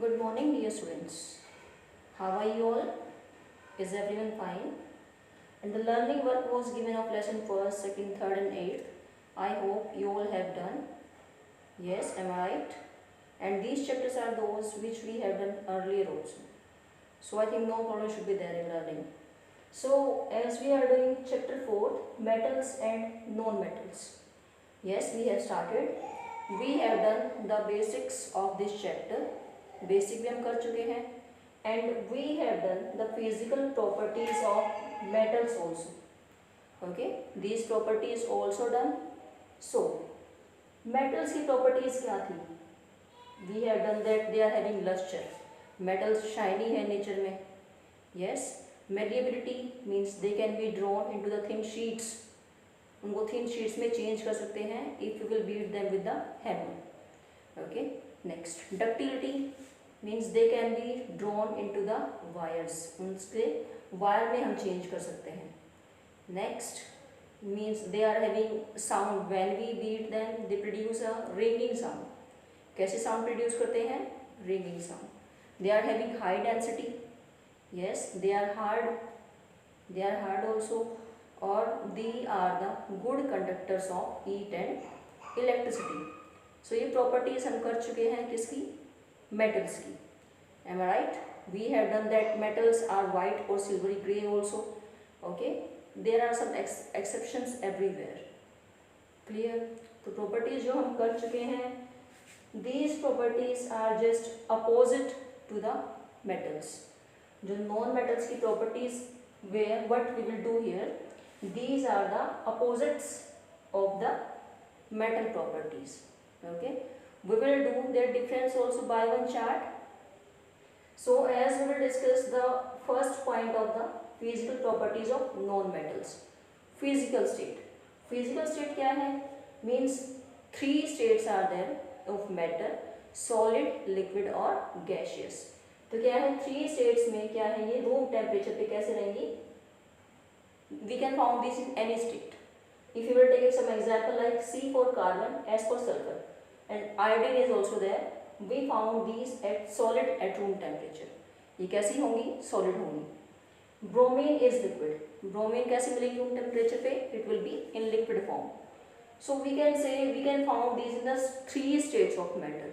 Good morning, dear students. How are you all? Is everyone fine? And the learning work was given of lesson first, second, third, and eighth. I hope you all have done. Yes, am I right? And these chapters are those which we have done earlier also. So I think no problem should be there in learning. So as we are doing chapter 4, metals and non-metals. Yes, we have started. We have done the basics of this chapter. Basic भी हम कर चुके हैं and we have done the physical properties of metals also. Okay, these properties also done. So metals की properties क्या थी? We have done that they are having luster. Metals shiny है nature में. Yes, malleability means they can be drawn into the thin sheets. उनको thin sheets में change कर सकते हैं if you will beat them with the hammer. Okay, next ductility means they can be drawn into the wires. उनके wire में हम change कर सकते हैं. Next means they are having sound. When we beat them, they produce a ringing sound. कैसे sound produce करते हैं? Ringing sound. They are having high density. Yes, they are hard. They are hard also. Or they are the good conductors of heat and electricity. So ये properties हम कर चुके हैं किसकी? Metals की. Am I right? We have done that metals are white or silvery grey also. Okay, there are some exceptions everywhere. Clear? तो properties जो हम कर चुके हैं, these properties are just opposite to the metals. जो non-metals की properties, where what we will do here, these are the opposites of the metal properties. Okay, we will do their difference also by one chart. So as we will discuss the first point of the physical properties of non-metals. Physical state. Physical state क्या है? Means three states are there of matter: solid, liquid और gaseous. तो क्या है? Three states में क्या है? ये room temperature पे कैसे रहेंगी? We can found this in any state. If you will take some example like C for carbon, S for sulfur, and iodine is also there. We found these at solid at room temperature. ये कैसी होंगी? Solid होंगी. Bromine is liquid. Bromine कैसे मिलेगी room temperature पे? It will be in liquid form. So we can say we can found these in the three states of matter.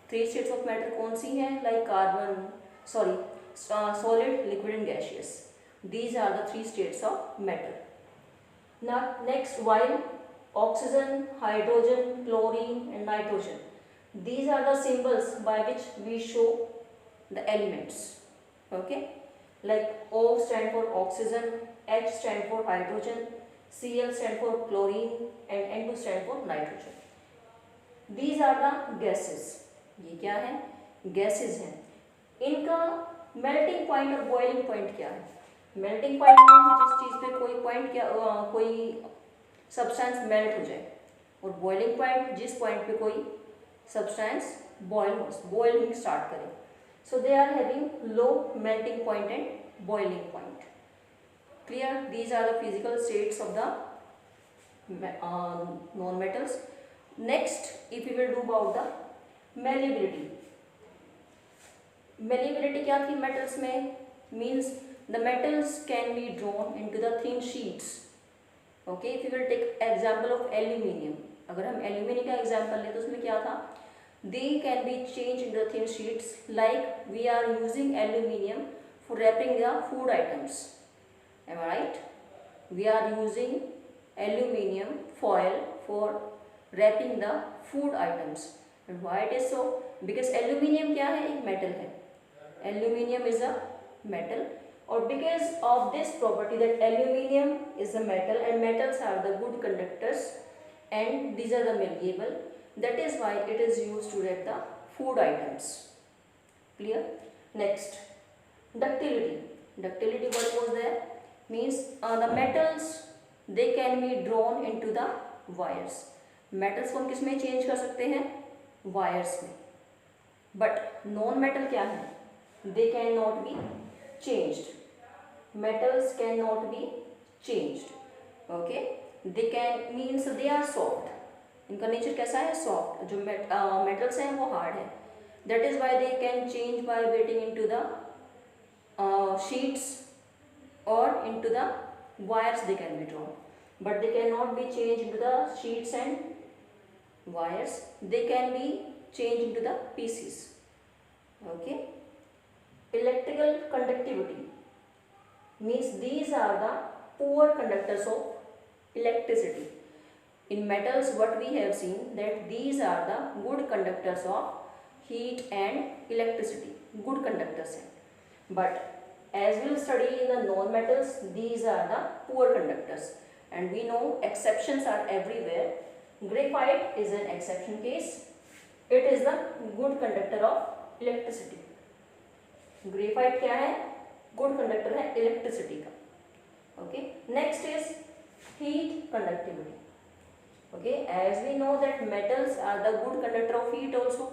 Three states of matter कौन सी हैं? Like carbon, solid, liquid and gaseous. These are the three states of matter. Now next, while oxygen, hydrogen, chlorine and nitrogen, these are the symbols by which we show the elements. Okay, like O stand for oxygen, H stand for hydrogen, Cl stand for chlorine and N2 stand for nitrogen. These are the gases. ये क्या है? Gases हैं. इनका melting point और boiling point क्या है? Melting point means जिस चीज़ पे कोई point क्या कोई substance melt हो जाए, और boiling point जिस point पे कोई substance boiling start करे. So they are having low melting point and boiling point. Clear? These are the physical states of the non-metals. Next, if we will do about the malleability. Malleability क्या थी metals में? Means the metals can be drawn into the thin sheets. Okay, if you will take example of aluminium. अगर हम aluminium का example लें तो उसमें क्या था? They can be changed into thin sheets, like we are using aluminium for wrapping the food items. Am I right? We are using aluminium foil for wrapping the food items. And why it is so? Because aluminium क्या है? एक metal है. Aluminium is a metal. Or because of this property that aluminium is a metal and metals are the good conductors and these are the malleable, that is why it is used to wrap the food items. Clear? Next, ductility. Ductility, what was there? Means the metals, they can be drawn into the wires. Metals को हम किस में change कर सकते हैं? Wires में. But non-metal क्या है? They cannot be changed. Metals cannot be changed. Okay, they can means they are soft. इनका नेचर कैसा है? सॉफ्ट. जो मेटल्स हैं वो हार्ड है. That is why they can change by wetting into the sheets or into the wires they can be drawn, but they cannot be changed into the sheets and wires. They can be changed into the pieces. Okay. Electrical conductivity means these are the poor conductors of electricity. In metals, what we have seen that these are the good conductors of heat and electricity, good conductors. But as we will study in the non-metals, these are the poor conductors, and we know exceptions are everywhere. Graphite is an exception case. It is the good conductor of electricity. Graphite क्या है? Good conductor है electricity का. Okay, next is heat conductivity. Okay, as we know that metals are the good conductor of heat also,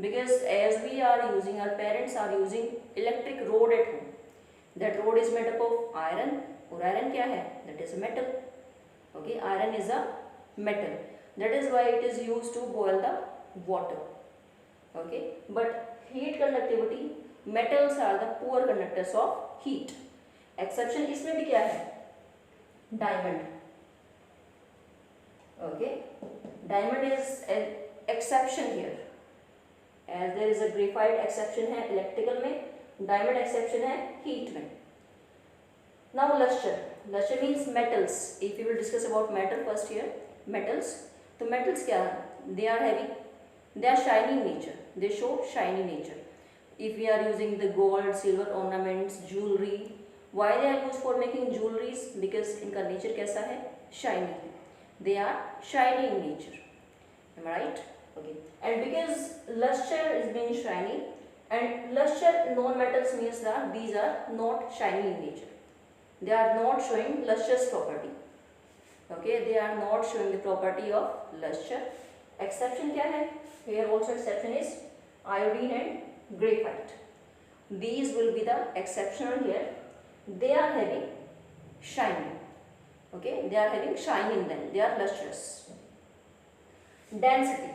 because as we are using, our parents are using electric rod at home. That rod is made up of iron, और iron क्या है? That is a metal. Okay, iron is a metal. That is why it is used to boil the water. Okay, but heat conductivity, metals are the poor conductors of heat. Exception इसमें भी क्या है? Diamond. Okay, diamond is an exception here. As there is a graphite exception है electrical में, diamond exception है heat में. Now luster. Luster means metals. If we will discuss about metal first here, metals. तो metals क्या है? They are heavy. They are shiny in nature. They show shiny nature. If we are using the gold, silver ornaments, jewelry, why they are used for making jewelries? Because इनका nature कैसा है? Shiny. They are shiny in nature. Am I right? Okay. And because luster is being shiny, and luster non-metals means that these are not shiny in nature. They are not showing lustrous property. Okay, they are not showing the property of luster. Exception क्या है? Here also exception is iodine and graphite. These will be the exceptional here. They are having shine. Okay, they are having shine in them. They are lustrous. Density.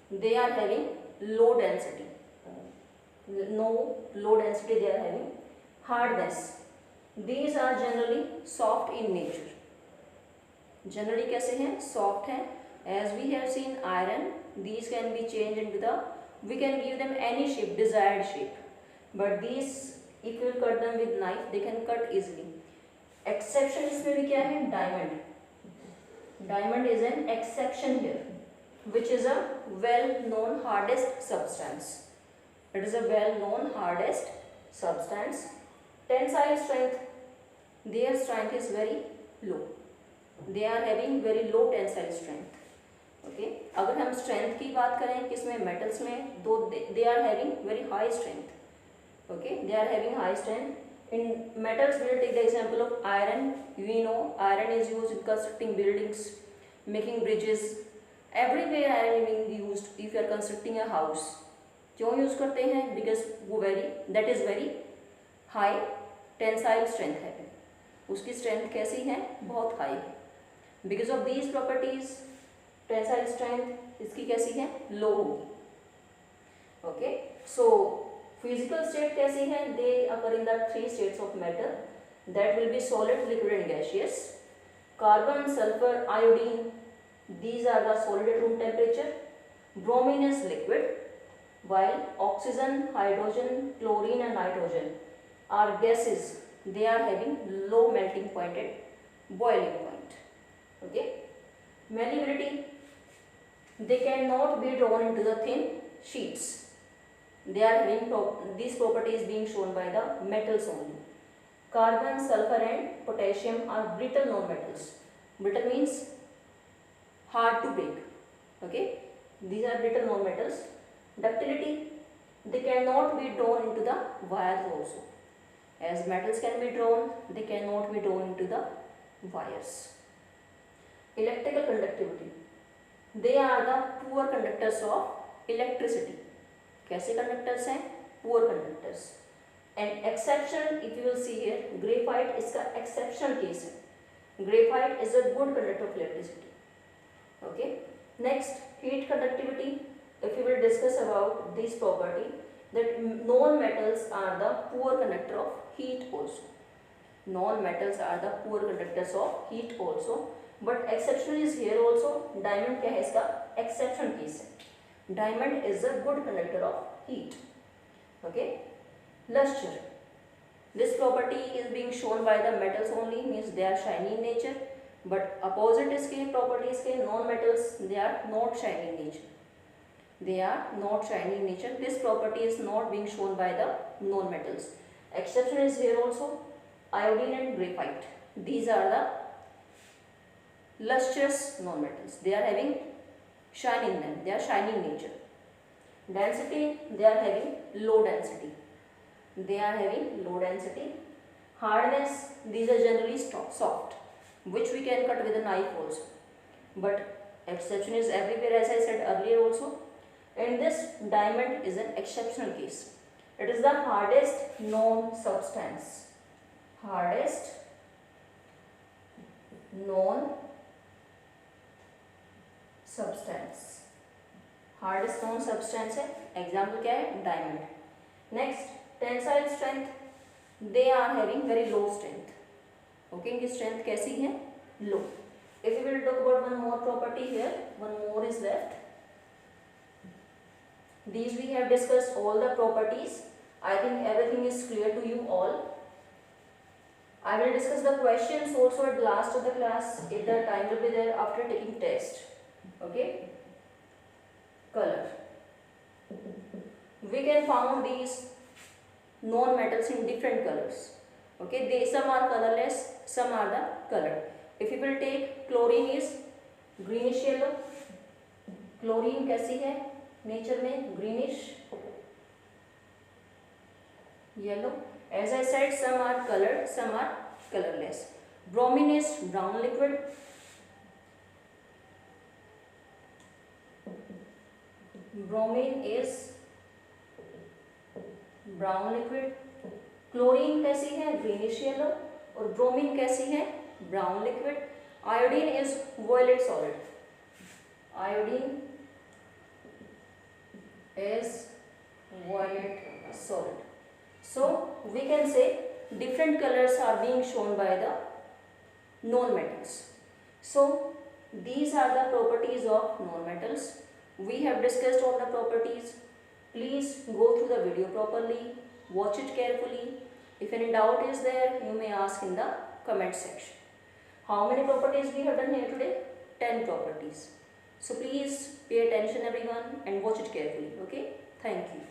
They are having low density. No low density they are having. Hardness. These are generally soft in nature. Generally कैसे हैं? Soft हैं. As we have seen iron, these can be changed into the, we can give them any shape, desired shape. But these, if you cut them with knife, they can cut easily. Exception इसमें भी क्या है? Diamond. Diamond is an exception here, which is a well-known hardest substance. It is a well-known hardest substance. Tensile strength, their strength is very low. They are having very low tensile strength. Okay, अगर हम strength की बात करें किसमें? metals में, तो they are having very high strength. Okay, they are having high strength. In metals, we will take the example of iron. We know iron is used in constructing buildings, making bridges. Everywhere iron is being used. If you are constructing a house, क्यों use करते हैं? Because वो that is very high tensile strength है. उसकी strength कैसी है? बहुत high है. Because of these properties, tensile strength इसकी कैसी है? Low होगी. Okay, so physical state कैसी है? They occur in the three states of matter. That will be solid, liquid and gaseous. Carbon, sulfur, iodine, these are the solid at room temperature. Bromine is liquid, while oxygen, hydrogen, chlorine and nitrogen are gases. They are having low melting point at boiling point. Okay. Malleability, they cannot be drawn into the thin sheets. They are having these properties being shown by the metals only. Carbon, sulfur and potassium are brittle non-metals. Brittle means hard to break. Okay, these are brittle non-metals. Ductility, they cannot be drawn into the wires also. As metals can be drawn, they cannot be drawn into the wires. Electrical conductivity, they are the poor conductors of electricity. कैसे conductors हैं? Poor conductors. And exception, if you will see here, graphite इसका exceptional case है. Graphite is a good conductor of electricity. Okay. Next, heat conductivity. if we will discuss about this property, that non-metals are the poor conductor of heat also. Non-metals are the poor conductors of heat also. But exception is here also. Diamond क्या है इसका exception case है. Diamond is a good conductor of heat. Okay. Luster. This property is being shown by the metals only, means they are shiny in nature. But opposite इसके properties के non-metals, they are not shiny in nature. They are not shiny in nature. This property is not being shown by the non-metals. Exception is here also. Iodine and graphite. These are the lustrous non-metals. They are having shine in them. They are shiny in nature. Density, they are having low density. They are having low density. Hardness, these are generally soft, which we can cut with a knife also. But exception is everywhere, as I said earlier also. And this diamond is an exceptional case. It is the hardest known substance. Hardest known substance. Hardest known substance है. Example क्या है? Diamond. Next, tensile strength. They are having very low strength. Okay, इनकी strength कैसी है? Low. If we will talk about one more property here, one more is left. These we have discussed all the properties. I think everything is clear to you all. I will discuss the questions also at last of the class, if the time will be there after taking test. Okay. Color. We can found these non-metals in different colors. Okay. Some are colorless, some are the colored. If you will take chlorine is greenish yellow. Chlorine कैसी है? Nature में greenish yellow. As I said, some are colored, some are colorless. Bromine is brown liquid. Bromine is brown liquid. Chlorine कैसी है? Greenish yellow. और bromine कैसी है? Brown liquid. Iodine is violet solid. Iodine is violet solid. So we can say different colors are being shown by the non-metals. So these are the properties of non-metals. We have discussed all the properties. Please go through the video properly, watch it carefully. If any doubt is there, you may ask in the comment section. How many properties we have done here today? 10 properties. So please pay attention everyone and watch it carefully. Okay? Thank you.